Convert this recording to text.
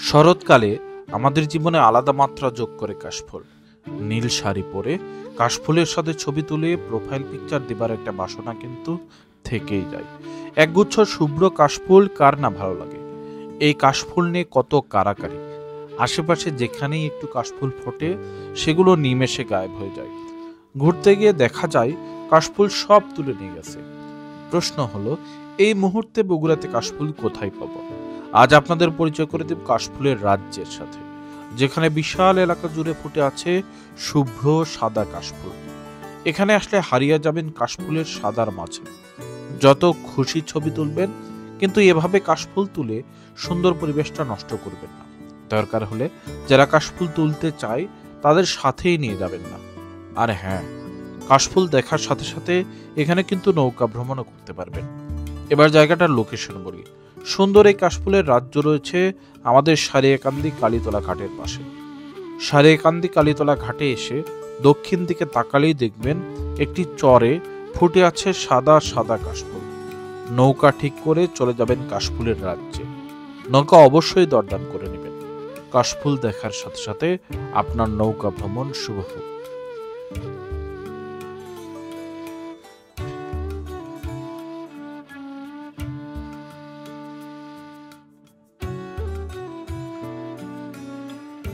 শরৎকালে আমাদের জীবনে আলাদা মাত্রা যোগ করে কাশফুল। নীল শাড়ি পরে কাশফুলের সাথে ছবি তুলে প্রোফাইল পিকচার দেবার একটা বাসনা কিন্তু থেকেই যায়। একগুচ্ছ শুভ্র কাশফুল কার না ভালো লাগে। এই কাশফুল নিয়ে কত কারাকারি। আশেপাশে যেখানেই একটু কাশফুল ফোটে সেগুলো নিমেষে গায়েব হয়ে যায়। ঘুরতে গিয়ে দেখা যায় কাশফুল সব তুলে নিয়ে গেছে। প্রশ্ন হলো, এই মুহূর্তে বগুড়াতে কাশফুল কোথায় পাবো? আজ আপনাদের পরিচয় করে দেব কাশফুলের রাজ্যের সাথে, যেখানে বিশাল এলাকা জুড়ে ফুটে আছে শুভ্র সাদা কাশফুল। এখানে আসলে হারিয়ে যাবেন কাশফুলের সাদার মাঝে। যত খুশি ছবি তুলবেন, কিন্তু এভাবে কাশফুল তুলে সুন্দর পরিবেশটা নষ্ট করবেন না। দরকার হলে যারা কাশফুল তুলতে চায় তাদের সাথেই নিয়ে যাবেন না। আর হ্যাঁ, কাশফুল দেখার সাথে সাথে এখানে কিন্তু নৌকা ভ্রমণও করতে পারবেন। এবার জায়গাটার লোকেশন বলি। সুন্দর এই কাশফুলের রাজ্য রয়েছে আমাদের সারিয়াকান্দি কালীতলা ঘাটের পাশে। সারিয়াকান্দি কালীতলা ঘাটে এসে দক্ষিণ দিকে তাকালেই দেখবেন একটি চরে ফুটে আছে সাদা সাদা কাশফুল। নৌকা ঠিক করে চলে যাবেন কাশফুলের রাজ্যে। নৌকা অবশ্যই দরদাম করে নেবেন। কাশফুল দেখার সাথে সাথে আপনার নৌকা ভ্রমণ শুভ হোক।